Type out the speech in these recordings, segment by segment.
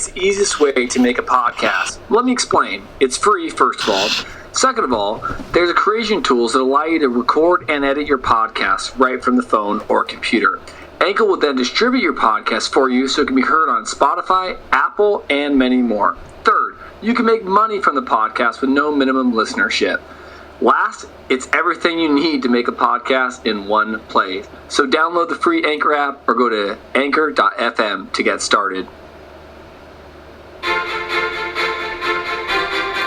is the easiest way to make a podcast? Let me explain. It's free, first of all. Second of all, there's creation tools that allow you to record and edit your podcast right from the phone or computer. Anchor will then distribute your podcast for you so it can be heard on Spotify, Apple, and many more. Third, you can make money from the podcast with no minimum listenership. Last, it's everything you need to make a podcast in one place. So download the free Anchor app or go to anchor.fm to get started.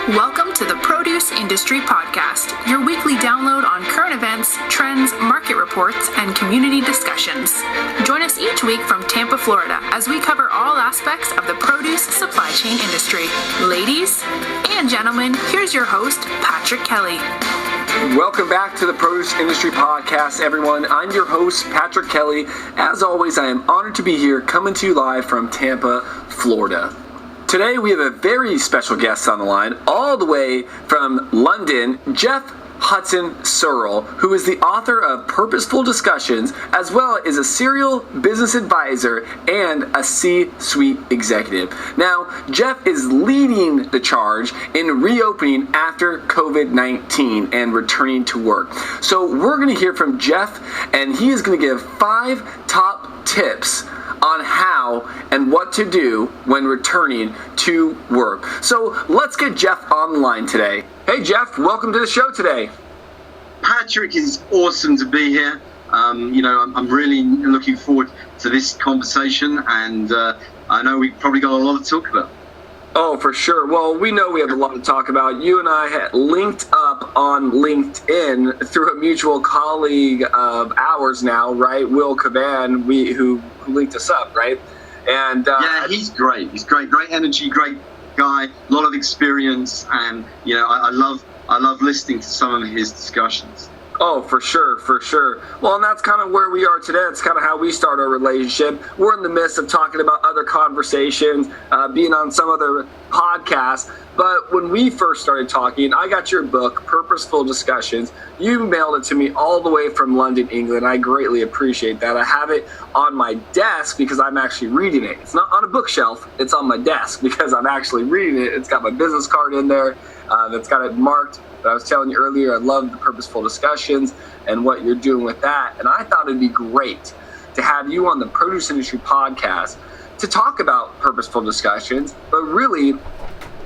Welcome to the Produce Industry Podcast, your weekly download on current events, trends, market reports, and community discussions. Join us each week from Tampa, Florida, as we cover all aspects of the produce supply chain industry. Ladies and gentlemen, here's your host, Patrick Kelly. Welcome back to the Produce Industry Podcast, everyone. I'm your host, Patrick Kelly. As always, I am honored to be here, coming to you live from Tampa, Florida. Today, we have a very special guest on the line, all the way from London, Geoff Hudson-Searle, who is the author of Purposeful Discussions, as well as a serial business advisor and a CSuite executive. Now, Geoff is leading the charge in reopening after COVID-19 and returning to work. So we're going to hear from Geoff, and he is going to give 5 top tips on how and what to do when returning to work. So let's get Geoff on the line today. Hey Geoff, welcome to the show today. Patrick, it's awesome to be here. I'm really looking forward to this conversation, and I know we've probably got a lot to talk about. Oh, for sure. Well, we know we have a lot to talk about. You and I had linked up on LinkedIn through a mutual colleague of ours now, right? Will Cavan, who linked us up, right? And yeah, he's great. He's great energy, great guy, a lot of experience, and I love listening to some of his discussions. Oh, for sure. Well, and that's kind of where we are today. It's kind of how we start our relationship. We're in the midst of talking about other conversations, being on some other podcasts. But when we first started talking, I got your book, Purposeful Discussions. You mailed it to me all the way from London, England. I greatly appreciate that. I have it on my desk because I'm actually reading it. It's not on a bookshelf. It's on my desk because I'm actually reading it. It's got my business card in there. It's got it marked. But I was telling you earlier, I love the Purposeful Discussions and what you're doing with that. And I thought it'd be great to have you on the Produce Industry Podcast to talk about Purposeful Discussions, but really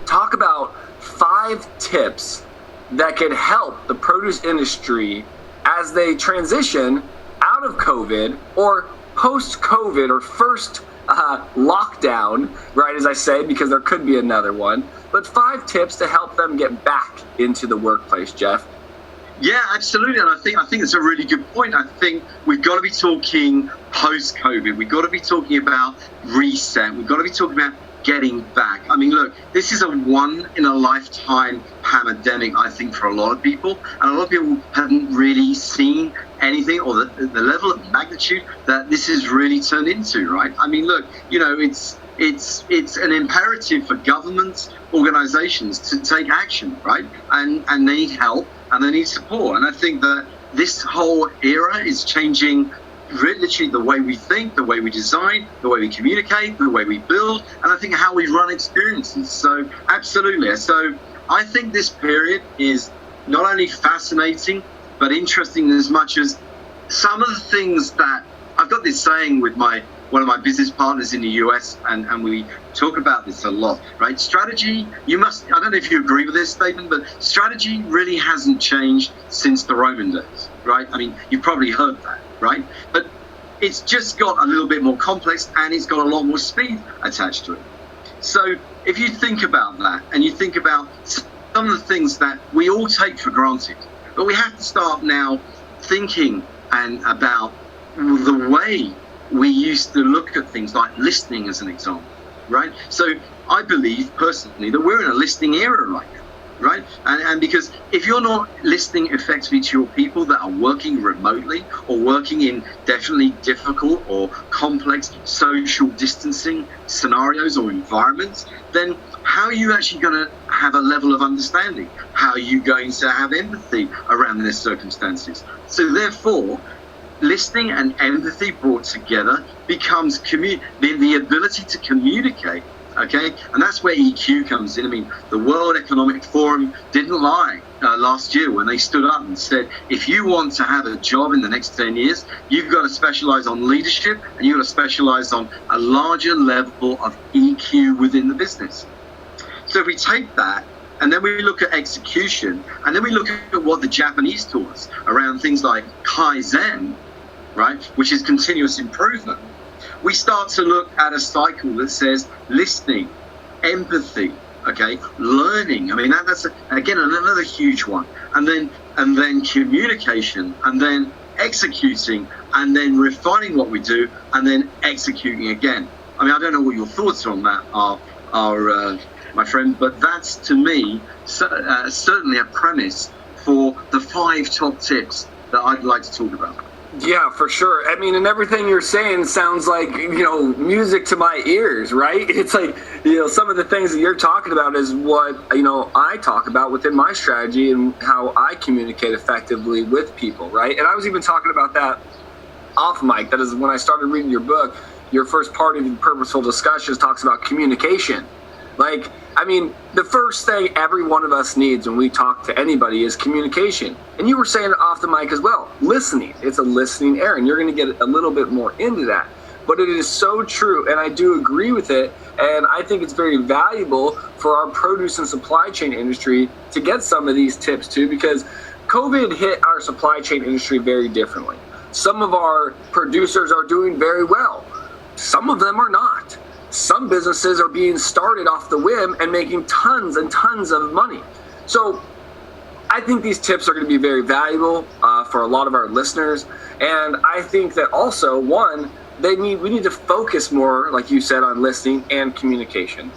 talk about 5 tips that could help the produce industry as they transition out of COVID or post-COVID or first lockdown, right, as I say, because there could be another one, but 5 tips to help them get back into the workplace, Geoff. Yeah, absolutely, and I think it's a really good point. I think we've got to be talking post-COVID. We've got to be talking about reset. We've got to be talking about getting back. I mean, look, this is a one-in-a-lifetime pandemic, I think, for a lot of people, and a lot of people haven't really seen anything or the level of magnitude that this has really turned into, right? I mean, look, it's an imperative for governments, organizations to take action, right? And they need help and they need support. And I think that this whole era is changing literally the way we think, the way we design, the way we communicate, the way we build, and I think how we run experiences. So absolutely. So I think this period is not only fascinating, but interesting as much as some of the things that I've got this saying with one of my business partners in the US, and we talk about this a lot, right? Strategy, I don't know if you agree with this statement, but strategy really hasn't changed since the Roman days, right? I mean, you've probably heard that, right? But it's just got a little bit more complex and it's got a lot more speed attached to it. So if you think about that and you think about some of the things that we all take for granted, but we have to start now thinking and about the way we used to look at things, like listening as an example, right? So I believe personally that we're in a listening era right now, right? And because if you're not listening effectively to your people that are working remotely or working in definitely difficult or complex social distancing scenarios or environments, then how are you actually going to have a level of understanding? How are you going to have empathy around their circumstances? So therefore, listening and empathy brought together becomes the ability to communicate Okay, and that's where EQ comes in. I mean, the World Economic Forum didn't lie last year when they stood up and said, if you want to have a job in the next 10 years, you've got to specialize on leadership and you've got to specialize on a larger level of EQ within the business. So if we take that and then we look at execution, and then we look at what the Japanese taught us around things like Kaizen, right, which is continuous improvement, we start to look at a cycle that says listening, empathy, okay, learning. I mean, that's again another huge one. And then communication, and then executing, and then refining what we do, and then executing again. I mean, I don't know what your thoughts on that are my friend, but that's to me certainly a premise for the 5 top tips that I'd like to talk about. Yeah, for sure. I mean, and everything you're saying sounds like, music to my ears, right? It's like, some of the things that you're talking about is what, I talk about within my strategy and how I communicate effectively with people, right? And I was even talking about that off mic. That is when I started reading your book. Your first part of Purposeful Discussions talks about communication. Like, I mean, the first thing every one of us needs when we talk to anybody is communication. And you were saying it off the mic as well, listening. It's a listening error, and you're going to get a little bit more into that. But it is so true, and I do agree with it, and I think it's very valuable for our produce and supply chain industry to get some of these tips too, because COVID hit our supply chain industry very differently. Some of our producers are doing very well. Some of them are not. Some businesses are being started off the whim and making tons and tons of money. So I think these tips are going to be very valuable for a lot of our listeners. And I think that also, one, we need to focus more, like you said, on listening and communication.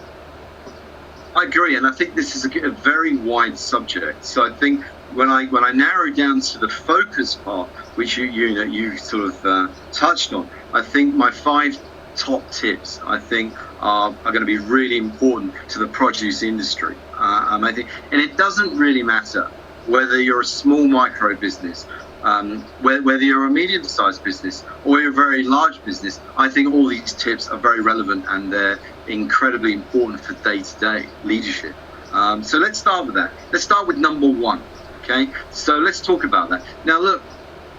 I agree, and I think this is a very wide subject. So I think when I narrow down to the focus part, which you sort of touched on, I think my 5 top tips I think are going to be really important to the produce industry. I think, and it doesn't really matter whether you're a small micro business, whether you're a medium-sized business or you're a very large business. I think all these tips are very relevant and they're incredibly important for day-to-day leadership. So let's start with that. Let's start with number 1. Okay, so let's talk about that. Now look,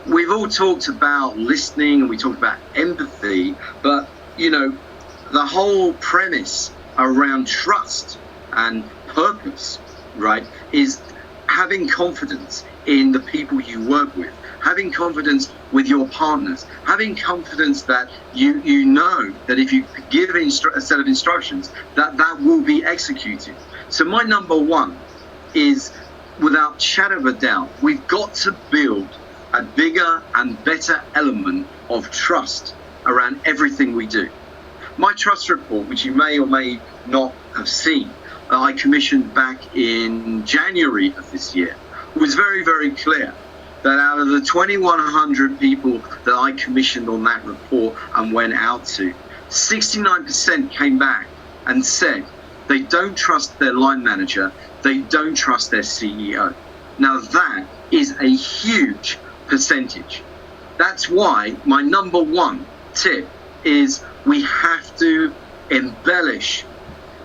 we've all talked about listening and we talked about empathy, but the whole premise around trust and purpose, right, is having confidence in the people you work with, having confidence with your partners, having confidence that you know that if you give a set of instructions, that will be executed. So my number 1 is, without shadow of a doubt, we've got to build a bigger and better element of trust around everything we do. My trust report, which you may or may not have seen, I commissioned back in January of this year, was very, very clear that out of the 2,100 people that I commissioned on that report and went out to, 69% came back and said they don't trust their line manager, they don't trust their CEO. Now that is a huge percentage. That's why my number 1 tip is we have to embellish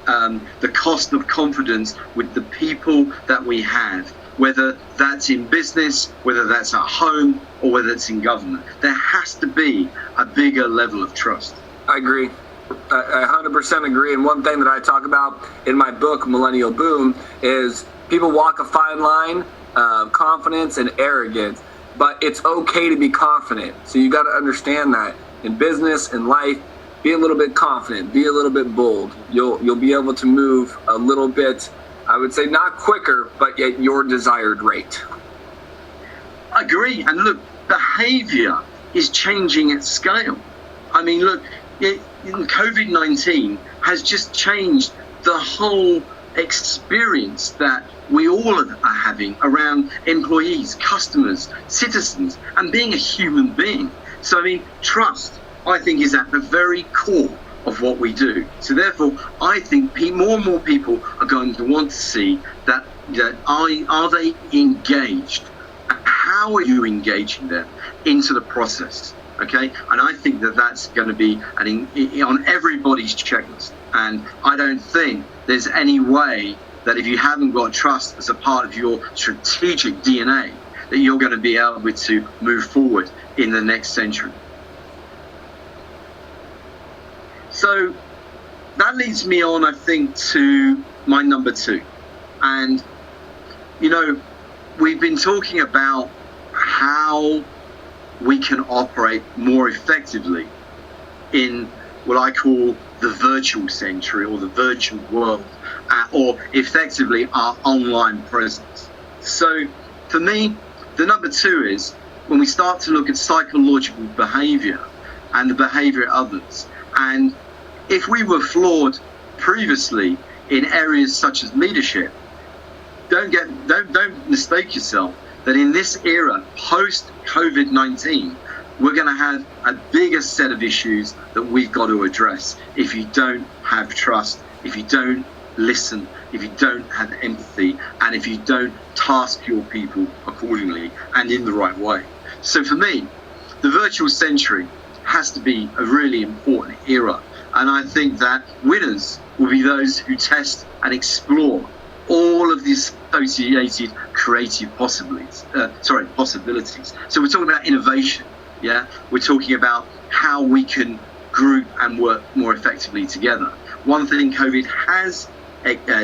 the cost of confidence with the people that we have, whether that's in business, whether that's at home, or whether it's in government. There has to be a bigger level of trust. I agree. I 100% agree. And one thing that I talk about in my book, Millennial Boom, is people walk a fine line of confidence and arrogance, but it's okay to be confident. So you got to understand that in business, in life, be a little bit confident, be a little bit bold. You'll be able to move a little bit, I would say not quicker, but at your desired rate. I agree. And look, behavior is changing at scale. I mean, look, COVID-19 has just changed the whole experience that we all are having around employees, customers, citizens, and being a human being. So, I mean, trust, I think, is at the very core of what we do. So therefore, I think more and more people are going to want to see that are they engaged? How are you engaging them into the process? Okay, and I think that that's going to be on everybody's checklist. And I don't think there's any way that if you haven't got trust as a part of your strategic DNA, that you're going to be able to move forward in the next century. So that leads me on, I think, to my number 2. And, we've been talking about how we can operate more effectively in what I call the virtual century or the virtual world, or effectively our online presence. So for me, the number 2 is when we start to look at psychological behavior and the behavior of others. And if we were flawed previously in areas such as leadership, don't mistake yourself that in this era, post COVID-19, we're going to have a bigger set of issues that we've got to address if you don't have trust, if you don't listen, if you don't have empathy, and if you don't task your people accordingly and in the right way. So for me, the virtual century has to be a really important era. And I think that winners will be those who test and explore all of the associated creative possibilities. So we're talking about innovation, yeah? We're talking about how we can group and work more effectively together. One thing COVID has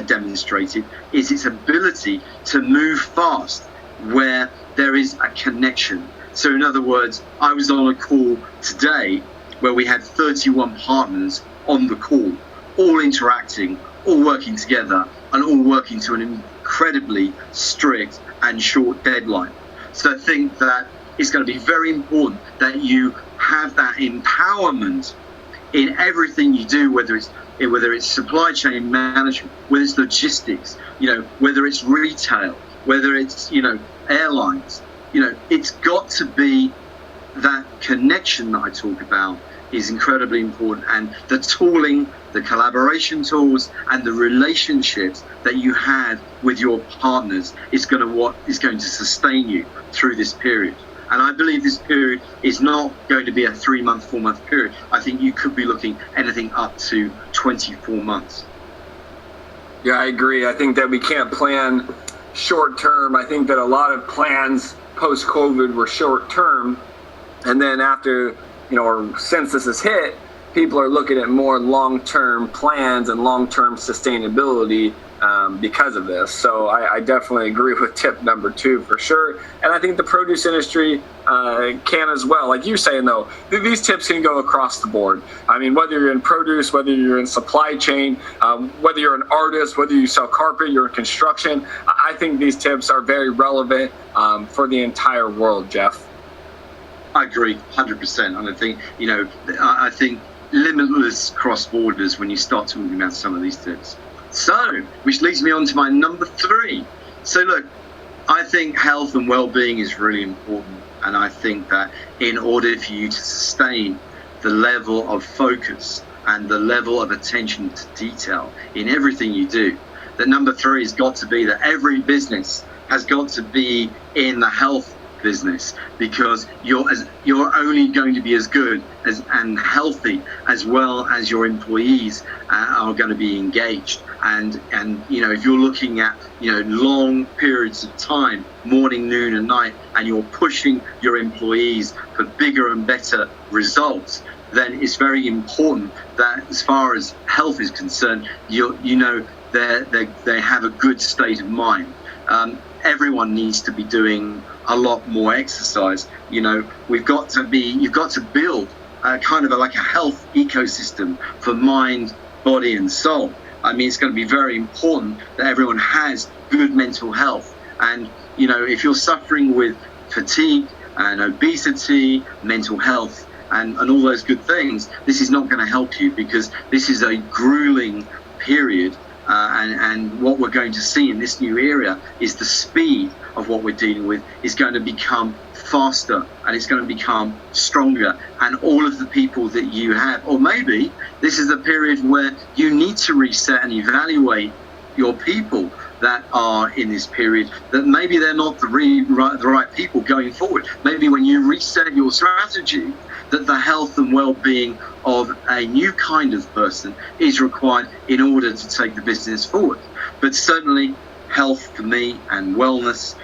demonstrated is its ability to move fast where there is a connection. So in other words, I was on a call today where we had 31 partners on the call, all interacting, all working together, and all working to an incredibly strict and short deadline. So I think that it's going to be very important that you have that empowerment in everything you do, whether it's supply chain management, whether it's logistics, whether it's retail, whether it's, airlines, it's got to be that connection that I talk about is incredibly important. And the tooling, the collaboration tools, and the relationships that you have with your partners is going to sustain you through this period. And I believe this period is not going to be a 3-month, 4-month period. I think you could be looking anything up to 24 months. Yeah, I agree. I think that we can't plan short term. I think that a lot of plans post-COVID were short term. And then after, or since this has hit, people are looking at more long-term plans and long-term sustainability because of this. So I definitely agree with tip number 2 for sure. And I think the produce industry can as well. Like you're saying, though, these tips can go across the board. I mean, whether you're in produce, whether you're in supply chain, whether you're an artist, whether you sell carpet, you're in construction, I think these tips are very relevant for the entire world, Geoff. I agree 100%. And I think, I think limitless cross borders when you start talking about some of these tips. So, which leads me on to my number 3. So look, I think health and well-being is really important. And I think that in order for you to sustain the level of focus and the level of attention to detail in everything you do, that number 3 has got to be that every business has got to be in the health business, because you're only going to be as good and healthy as well as your employees are going to be engaged. And if you're looking at long periods of time, morning, noon, and night, and you're pushing your employees for bigger and better results, then it's very important that as far as health is concerned, they have a good state of mind. Everyone needs to be doing a lot more exercise. You've got to build kind of like a health ecosystem for mind, body, and soul. I mean, it's going to be very important that everyone has good mental health. And, if you're suffering with fatigue and obesity, mental health, and all those good things, this is not going to help you, because this is a grueling period. And what we're going to see in this new era is the speed of what we're dealing with is going to become faster, and it's going to become stronger. And all of the people that you have, or maybe this is a period where you need to reset and evaluate your people that are in this period, that maybe they're not the right people going forward. Maybe when you reset your strategy, that the health and well-being of a new kind of person is required in order to take the business forward. But certainly health for me and wellness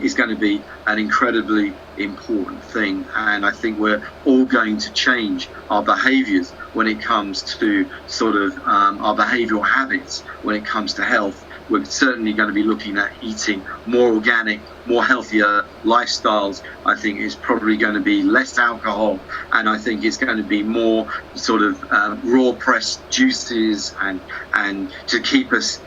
is going to be an incredibly important thing. And I think we're all going to change our behaviors when it comes to sort of our behavioral habits when it comes to health. We're certainly going to be looking at eating more organic, more healthier lifestyles. I think it's probably going to be less alcohol, and I think it's going to be more sort of raw pressed juices and to keep us,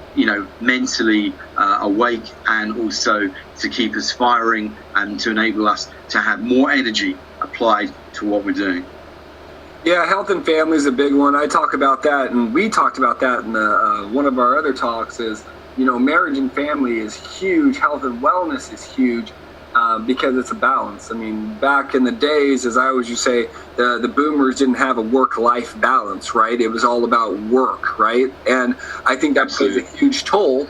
mentally awake, and also to keep us firing and to enable us to have more energy applied to what we're doing. Yeah, health and family is a big one. I talk about that, and we talked about that in one of our other talks is, marriage and family is huge. Health and wellness is huge because it's a balance. I mean, back in the days, as I always used to say, the boomers didn't have a work-life balance, right? It was all about work, right? And I think that plays a huge toll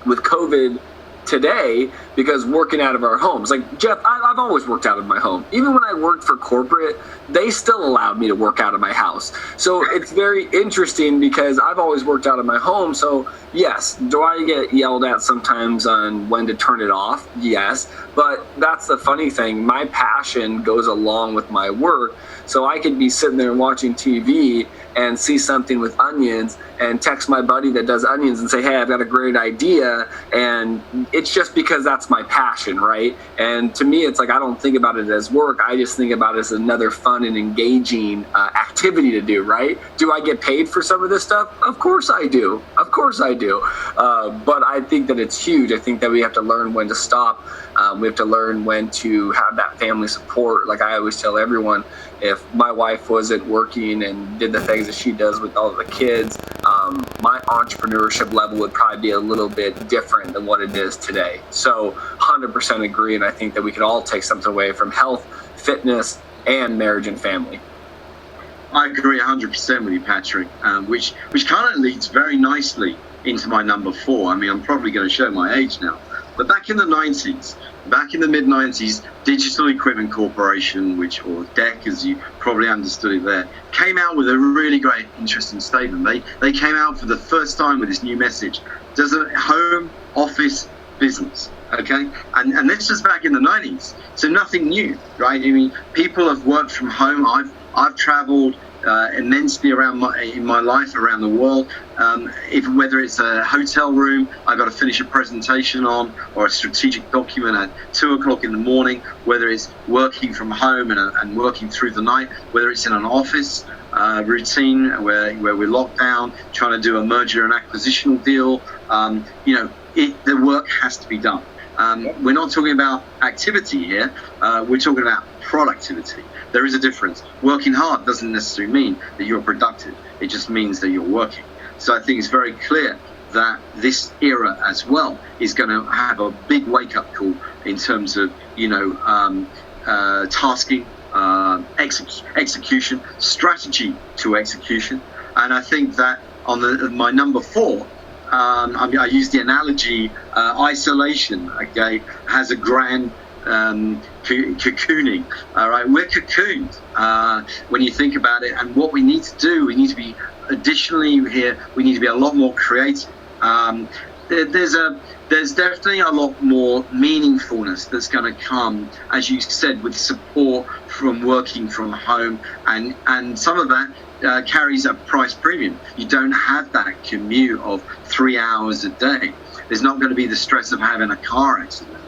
with COVID today, because working out of our homes, like Geoff, I've always worked out of my home. Even when I worked for corporate, they still allowed me to work out of my house. So it's very interesting because I've always worked out of my home. So yes, do I get yelled at sometimes on when to turn it off? Yes, but that's the funny thing. My passion goes along with my work. So I could be sitting there watching TV and see something with onions and text my buddy that does onions and say, hey, I've got a great idea. And it's just because that's my passion, right? And to me, it's like I don't think about it as work. I just think about it as another fun and engaging activity to do, right? Do I get paid for some of this stuff? Of course I do. Of course I do. But I think that it's huge. I think that we have to learn when to stop. We have to learn when to have that family support. Like I always tell everyone, if my wife wasn't working and did the things that she does with all of the kids, my entrepreneurship level would probably be a little bit different than what it is today. So 100% agree. And I think that we could all take something away from health, fitness, and marriage and family. I agree 100% with you, Patrick, which kind of leads very nicely into my number 4. I mean, I'm probably going to show my age now. But back in the 90s, back in the mid-90s, Digital Equipment Corporation, or DEC as you probably understood it there, came out with a really great, interesting statement. They came out for the first time with this new message. Does a home office business, okay? And this was back in the 90s, so nothing new, right? I mean, people have worked from home. I've traveled immensely in my life around the world. Whether it's a hotel room I've got to finish a presentation on, or a strategic document at 2 o'clock in the morning, whether it's working from home and working through the night, whether it's in an office routine where we're locked down trying to do a merger and acquisition deal, the work has to be done. We're not talking about activity here, we're talking about productivity. There is a difference. Working hard doesn't necessarily mean that you're productive. It just means that you're working. So I think it's very clear that this era as well is going to have a big wake-up call in terms of, tasking, execution, strategy to execution. And I think that on my number 4, I use the analogy, isolation, okay, has a grand cocooning. All right, we're cocooned when you think about it. And what we need to do, we need to be additionally here. We need to be a lot more creative. There's definitely a lot more meaningfulness that's going to come, as you said, with support from working from home, and some of that carries a price premium. You don't have that commute of 3 hours a day. There's not going to be the stress of having a car accident.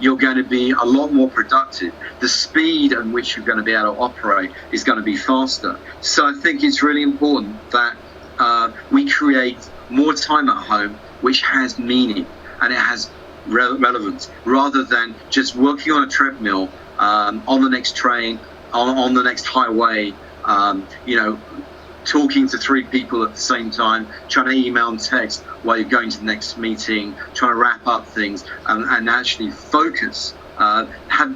You're going to be a lot more productive. The speed at which you're going to be able to operate is going to be faster. So I think it's really important that we create more time at home, which has meaning and it has relevance, rather than just working on a treadmill, on the next train, on the next highway, talking to 3 people at the same time, trying to email and text while you're going to the next meeting, trying to wrap up things and actually focus.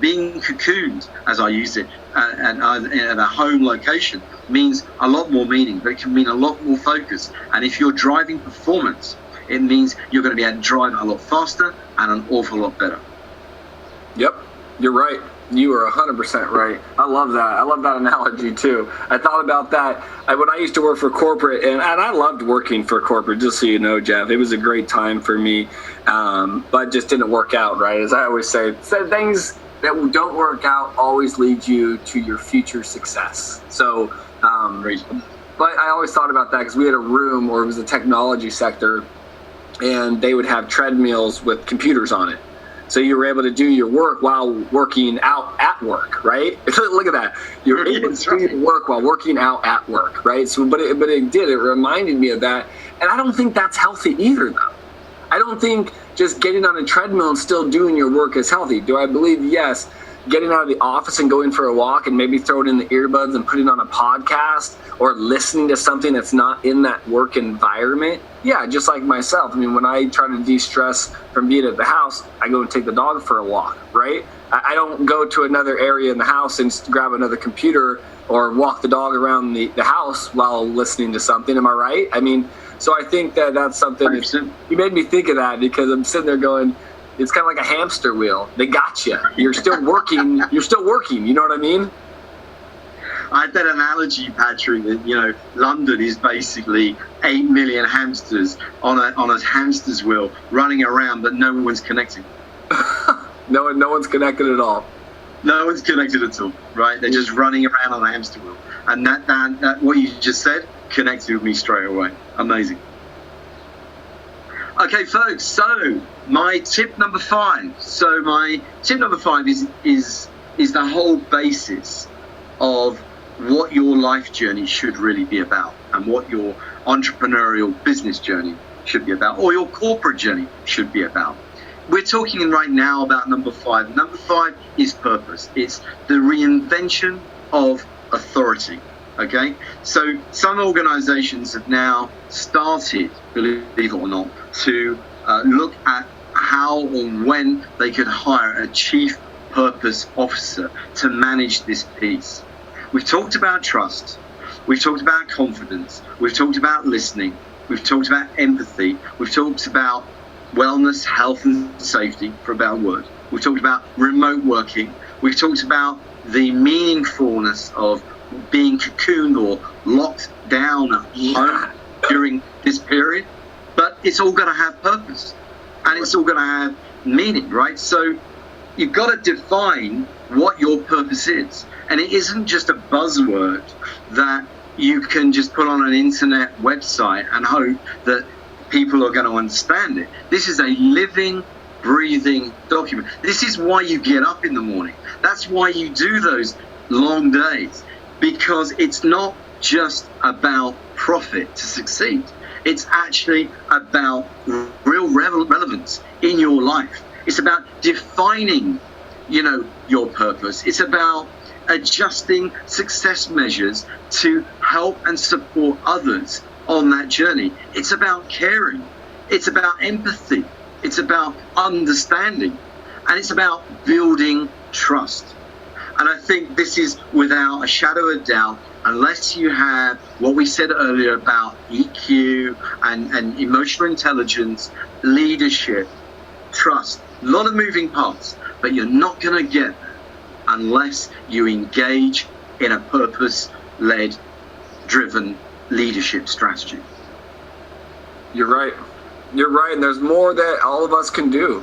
Being cocooned, as I use it, at a home location means a lot more meaning, but it can mean a lot more focus. And if you're driving performance, it means you're going to be able to drive a lot faster and an awful lot better. Yep, you're right. You are 100% right. I love that. I love that analogy too. I thought about that when I used to work for corporate, and I loved working for corporate, just so you know, Geoff. It was a great time for me, but just didn't work out, right? As I always say, things that don't work out always lead you to your future success. So, but I always thought about that because we had a room, or it was the technology sector, and they would have treadmills with computers on it. So you were able to do your work while working out at work, right? Look at that. You're able to do your work while working out at work, right? So, but it reminded me of that. And I don't think that's healthy either, though. I don't think just getting on a treadmill and still doing your work is healthy. Do I believe? Yes. Getting out of the office and going for a walk and maybe throwing in the earbuds and putting on a podcast or listening to something that's not in that work environment. Yeah, just like myself. I mean, when I try to de-stress from being at the house, I go and take the dog for a walk, right? I don't go to another area in the house and grab another computer or walk the dog around the house while listening to something. Am I right? I mean, so I think that's something. You made me think of that because I'm sitting there going, it's kind of like a hamster wheel. They got you. You're still working. You're still working. You know what I mean? I had that analogy, Patrick, that, London is basically 8 million hamsters on a hamster's wheel running around, but no one's connecting. No one's connected at all. No one's connected at all, right? They're just running around on a hamster wheel. And that what you just said connected with me straight away. Amazing. Okay, folks, so my tip number 5. So my tip number 5 is the whole basis of what your life journey should really be about and what your entrepreneurial business journey should be about, or your corporate journey should be about. We're talking right now about number 5. Number 5 is purpose. It's the reinvention of authority. Okay, so some organizations have now started, believe it or not, to look at how or when they could hire a chief purpose officer to manage this piece. We've talked about trust, we've talked about confidence, we've talked about listening, we've talked about empathy, we've talked about wellness, health and safety, for a better word. We've talked about remote working, we've talked about the meaningfulness of being cocooned or locked down at home during this period, but it's all going to have purpose and it's all going to have meaning, right? So you've got to define what your purpose is, and it isn't just a buzzword that you can just put on an internet website and hope that people are going to understand it. This is a living, breathing document. This is why you get up in the morning. That's why you do those long days. Because it's not just about profit to succeed. It's actually about real relevance in your life. It's about defining, your purpose. It's about adjusting success measures to help and support others on that journey. It's about caring. It's about empathy. It's about understanding. And it's about building trust. And I think this is, without a shadow of doubt, unless you have what we said earlier about EQ and emotional intelligence, leadership, trust, a lot of moving parts, but you're not going to get there unless you engage in a purpose-led, driven leadership strategy. You're right. And there's more that all of us can do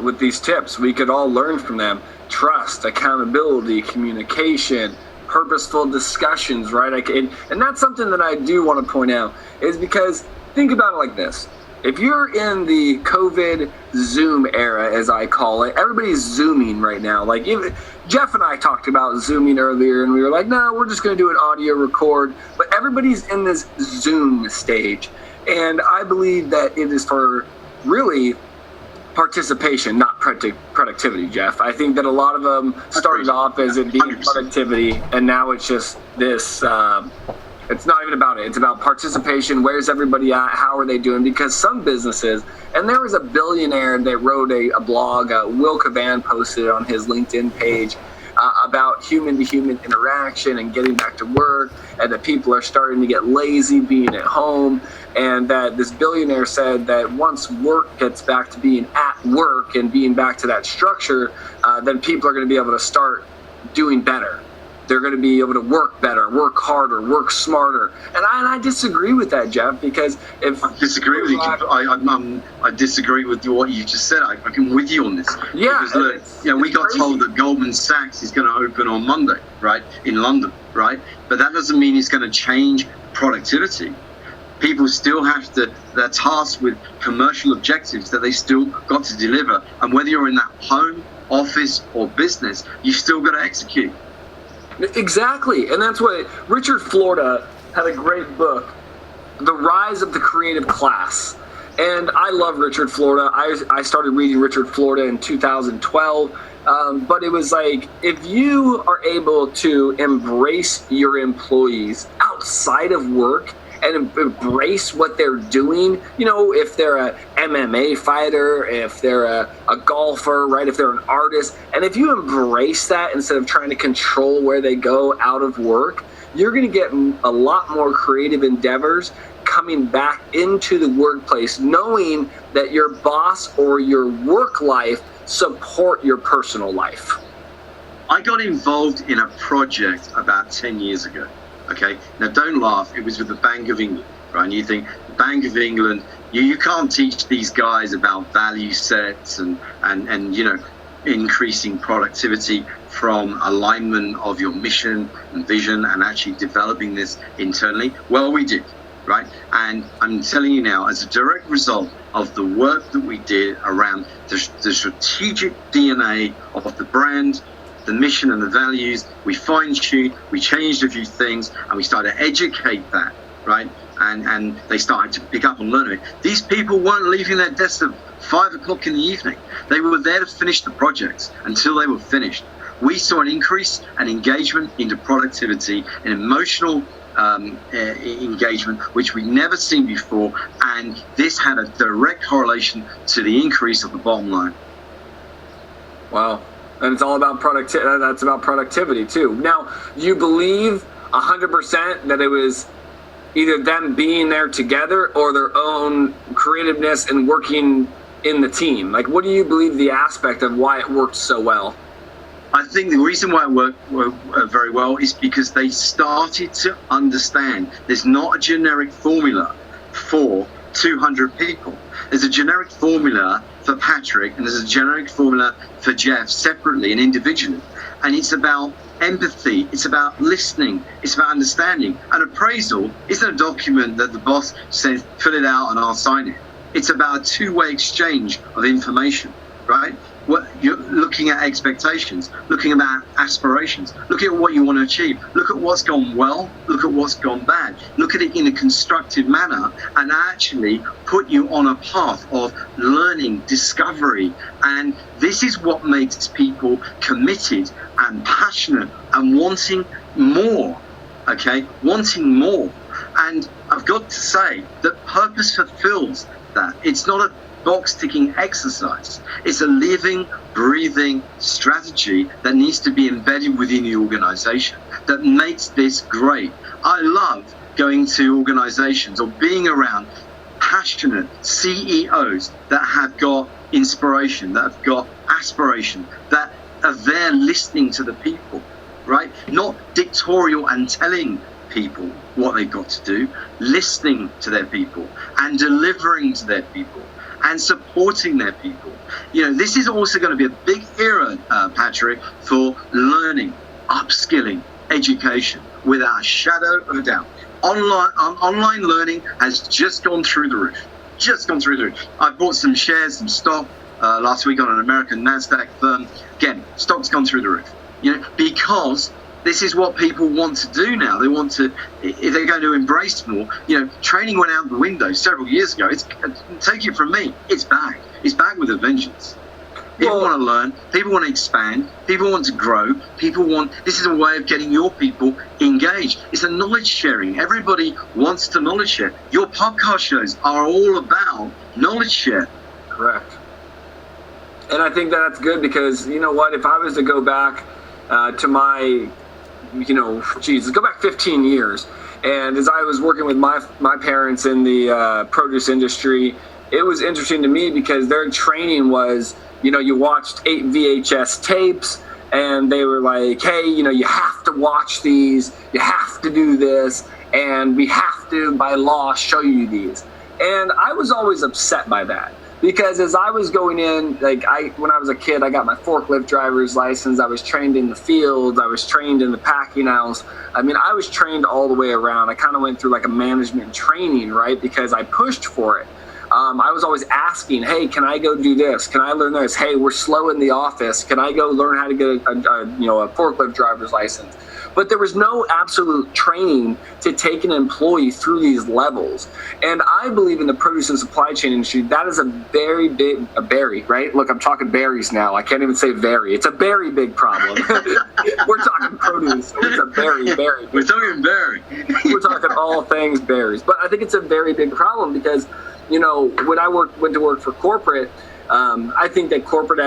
with these tips. We could all learn from them. Trust, accountability, communication, purposeful discussions, right? And that's something that I do want to point out, is because think about it like this. If you're in the COVID Zoom era, as I call it, everybody's Zooming right now. Like Geoff and I talked about Zooming earlier, and we were like, no, we're just going to do an audio record. But everybody's in this Zoom stage. And I believe that it is for really participation, not productivity, Geoff. I think that a lot of them started off as it being 100%. Productivity, and now it's just this, it's not even about it. It's about participation. Where's everybody at? How are they doing? Because some businesses, and there was a billionaire that wrote a blog, Will Cavan posted on his LinkedIn page, about human-to-human interaction and getting back to work, and that people are starting to get lazy being at home, and that this billionaire said that once work gets back to being at work and being back to that structure, then people are going to be able to start doing better. They're going to be able to work better, work harder, work smarter. And I disagree with that, Geoff, because if... I disagree with you. I disagree with what you just said. I'm with you on this. Yeah. Because look, we got told that Goldman Sachs is going to open on Monday, right, in London, right? But that doesn't mean it's going to change productivity. People still have to, they're tasked with commercial objectives that they still got to deliver. And whether you're in that home, office, or business, you've still got to execute. Exactly. And that's what Richard Florida had a great book, The Rise of the Creative Class. And I love Richard Florida. I started reading Richard Florida in 2012. But it was like, if you are able to embrace your employees outside of work and embrace what they're doing, if they're a MMA fighter, if they're a golfer, right, if they're an artist, and if you embrace that instead of trying to control where they go out of work, you're going to get a lot more creative endeavors coming back into the workplace, knowing that your boss or your work life support your personal life. I got involved in a project about 10 years ago. Okay, now don't laugh. It was with the Bank of England, right? And you think, Bank of England, you can't teach these guys about value sets and increasing productivity from alignment of your mission and vision and actually developing this internally. Well, we did, right? And I'm telling you now, as a direct result of the work that we did around the strategic DNA of the brand, the mission and the values, we fine-tuned, we changed a few things, and we started to educate that, right? And they started to pick up and learn it. These people weren't leaving their desks at 5 o'clock in the evening. They were there to finish the projects until they were finished. We saw an increase in engagement into productivity and emotional engagement, which we'd never seen before, and this had a direct correlation to the increase of the bottom line. Wow. And it's all about productivity. That's about productivity too. Now, you believe 100% that it was either them being there together or their own creativeness and working in the team. Like, what do you believe the aspect of why it worked so well? I think the reason why it worked very well is because they started to understand there's not a generic formula for 200 people. There's a generic formula for Patrick, and there's a generic formula for Geoff separately and individually. And it's about empathy, it's about listening, it's about understanding. An appraisal isn't a document that the boss says, fill it out and I'll sign it. It's about a two-way exchange of information, right? What you're looking at expectations, looking about aspirations, looking at what you want to achieve, look at what's gone well, look at what's gone bad, look at it in a constructive manner and actually put you on a path of learning, discovery. And this is what makes people committed and passionate and wanting more, okay? Wanting more. And I've got to say that purpose fulfills that. It's not a box-ticking exercise. It's a living, breathing strategy that needs to be embedded within the organization that makes this great. I love going to organizations or being around passionate CEOs that have got inspiration, that have got aspiration, that are there listening to the people, right? Not dictatorial and telling people what they've got to do, listening to their people and delivering to their people and supporting their people. This is also going to be a big era, Patrick, for learning, upskilling, education, without a shadow of a doubt. Online learning has just gone through the roof. Just gone through the roof. I bought some shares, some stock last week on an American NASDAQ firm. Again, stock's gone through the roof. Because this is what people want to do now. They want to, if they're going to embrace more, training went out the window several years ago. Take it from me, it's back. It's back with a vengeance. People want to learn, people want to expand, people want to grow, this is a way of getting your people engaged. It's a knowledge sharing. Everybody wants to knowledge share. Your podcast shows are all about knowledge share. Correct. And I think that's good because, you know what, if I was to go back to my, let's go back 15 years. And as I was working with my parents in the produce industry, it was interesting to me because their training was, you watched 8 VHS tapes and they were like, hey, you have to watch these, you have to do this, and we have to, by law, show you these. And I was always upset by that. Because as I was going in, when I was a kid, I got my forklift driver's license. I was trained in the field. I was trained in the packing house. I mean, I was trained all the way around. I kind of went through like a management training, right? Because I pushed for it. I was always asking, hey, can I go do this? Can I learn this? Hey, we're slow in the office. Can I go learn how to get a forklift driver's license? But there was no absolute training to take an employee through these levels. And I believe in the produce and supply chain industry, that is a berry, right? Look, I'm talking berries now. I can't even say very. It's a very big problem. We're talking produce, so it's a very. We're talking berry. We're talking all things berries. But I think it's a very big problem because, when I went to work for corporate, I think that corporate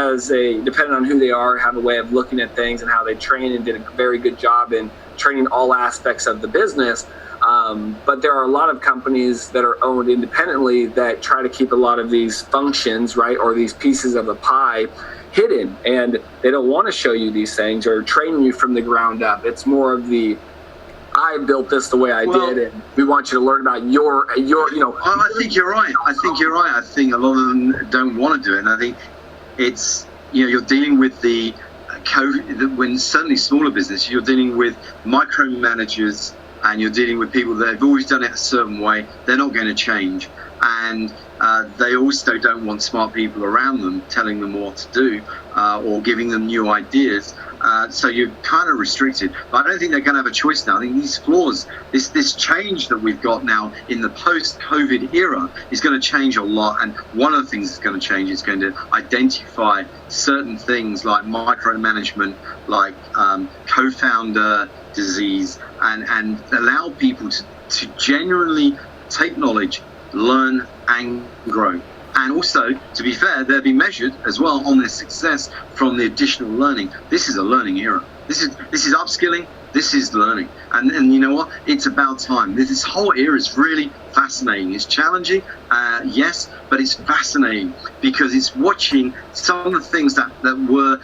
depending on who they are, have a way of looking at things and how they train, and did a very good job in training all aspects of the business. But there are a lot of companies that are owned independently that try to keep a lot of these functions, right, or these pieces of the pie hidden, and they don't want to show you these things or train you from the ground up. It's more of I built this the way I did, and we want you to learn about your. I think you're right. I think a lot of them don't want to do it, and I think it's you're dealing with the COVID. When certainly smaller business, you're dealing with micromanagers, and you're dealing with people that have always done it a certain way. They're not going to change, and they also don't want smart people around them telling them what to do or giving them new ideas. So you're kind of restricted. But I don't think they're going to have a choice now. I think these flaws, this change that we've got now in the post-COVID era is going to change a lot. And one of the things that's going to change is going to identify certain things like micromanagement, like co-founder disease, and allow people to genuinely take knowledge, learn and grow. And also, to be fair, they'll be measured as well on their success from the additional learning. This is a learning era. This is upskilling. This is learning. And you know what? It's about time. This whole era is really fascinating. It's challenging, yes, but it's fascinating because it's watching some of the things that were,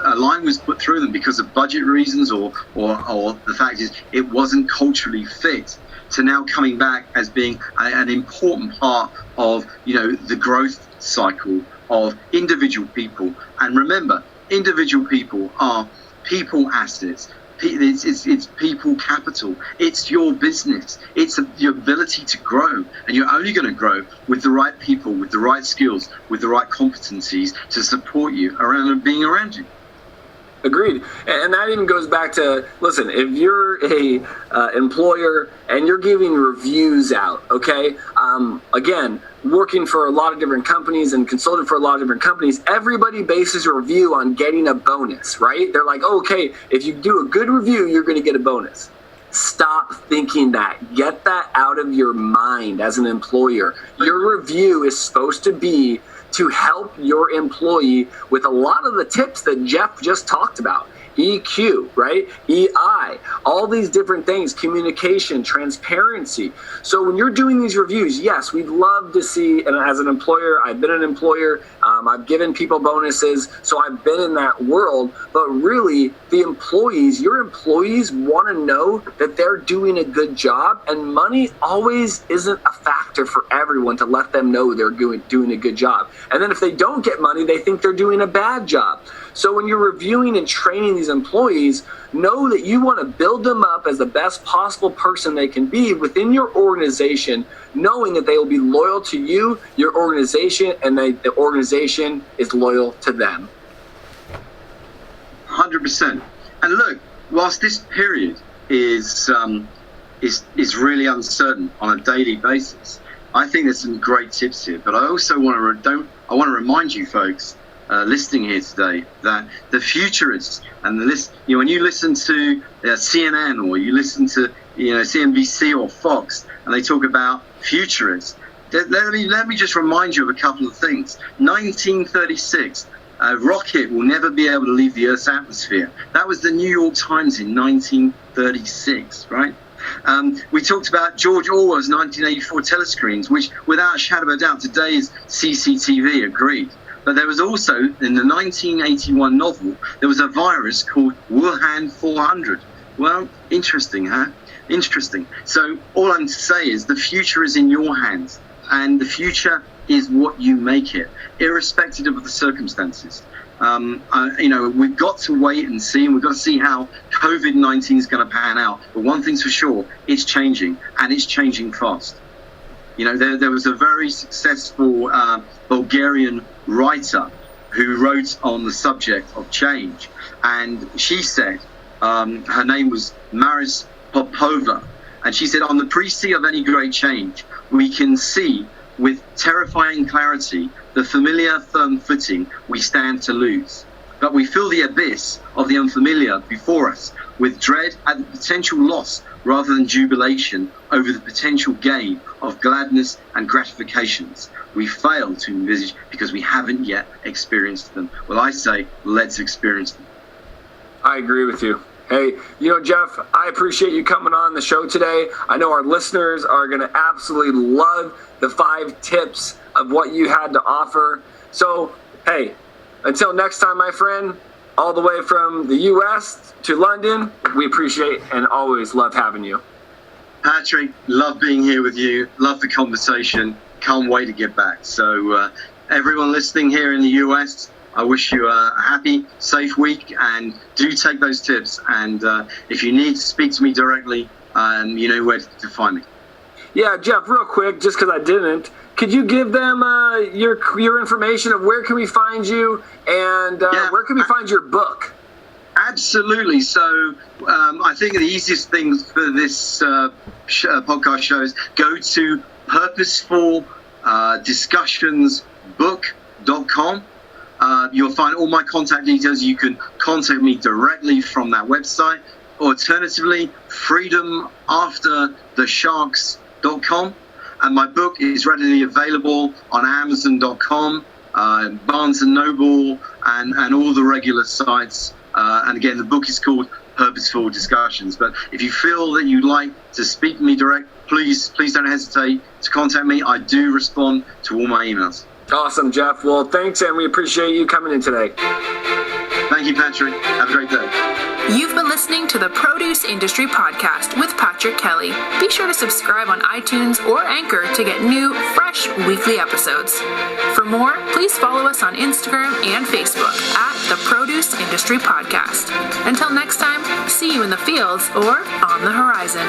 a line was put through them because of budget reasons or the fact is it wasn't culturally fit, to now coming back as being an important part of, the growth cycle of individual people. And remember, individual people are people assets. It's people capital. It's your business. It's your ability to grow. And you're only going to grow with the right people, with the right skills, with the right competencies to support you being around you. Agreed. And that even goes back to, listen, if you're a employer and you're giving reviews out, okay, again, working for a lot of different companies and consulting for a lot of different companies, everybody bases a review on getting a bonus, right? They're like, oh, okay, if you do a good review, you're going to get a bonus. Stop thinking that. Get that out of your mind as an employer. Your review is supposed to be to help your employee with a lot of the tips that Geoff just talked about. EQ, right? EI, all these different things, communication, transparency. So when you're doing these reviews, yes, we'd love to see, and as an employer, I've been an employer, I've given people bonuses, so I've been in that world, but really the employees, your employees want to know that they're doing a good job, and money always isn't a factor for everyone to let them know they're doing a good job. And then if they don't get money, they think they're doing a bad job. So when you're reviewing and training these employees, know that you want to build them up as the best possible person they can be within your organization, knowing that they will be loyal to you, your organization, and the organization is loyal to them. 100%. And look, whilst this period is really uncertain on a daily basis, I think there's some great tips here. But I also want to remind you folks listening here today that the futurists and when you listen to CNN or you listen to CNBC or Fox and they talk about futurists, let me just remind you of a couple of things. 1936, A rocket will never be able to leave the Earth's atmosphere. That was the New York Times in 1936, right? We talked about George Orwell's 1984 telescreens, which, without a shadow of a doubt, today is CCTV, agreed. But there was also, in the 1981 novel, there was a virus called Wuhan 400. Well, interesting, huh? Interesting. So all I'm to say is the future is in your hands, and the future is what you make it, irrespective of the circumstances. We've got to wait and see, and we've got to see how COVID-19 is going to pan out. But one thing's for sure, it's changing, and it's changing fast. There was a very successful Bulgarian writer who wrote on the subject of change, and she said, her name was Maris Popova, and she said, on the pre-sea of any great change, we can see with terrifying clarity the familiar firm footing we stand to lose. But we feel the abyss of the unfamiliar before us with dread at the potential loss rather than jubilation over the potential gain of gladness and gratifications we fail to envisage because we haven't yet experienced them. Well, I say, let's experience them. I agree with you. Hey, Geoff, I appreciate you coming on the show today. I know our listeners are going to absolutely love the 5 tips of what you had to offer. So, hey, until next time, my friend, all the way from the U.S. to London, we appreciate and always love having you. Patrick, love being here with you. Love the conversation. Can't wait to get back. So everyone listening here in the U.S., I wish you a happy, safe week, and do take those tips. And if you need to speak to me directly, you know where to find me. Yeah, Geoff, real quick, just because I didn't, could you give them your information of where can we find you and where can we find your book? Absolutely. So I think the easiest thing for this podcast show is go to Purposeful Discussions.book.com. You'll find all my contact details. You can contact me directly from that website. Alternatively, freedomafterthesharks.com. And my book is readily available on Amazon.com, Barnes & Noble, and all the regular sites. And again, the book is called Purposeful Discussions. But if you feel that you'd like to speak to me direct, please don't hesitate to contact me. I do respond to all my emails. Awesome, Geoff. Well, thanks, and we appreciate you coming in today. Thank you, Patrick. Have a great day. You've been listening to the Produce Industry Podcast with Patrick Kelly. Be sure to subscribe on iTunes or Anchor to get new, fresh weekly episodes. For more, please follow us on Instagram and Facebook at the Produce Industry Podcast. Until next time, see you in the fields or on the horizon.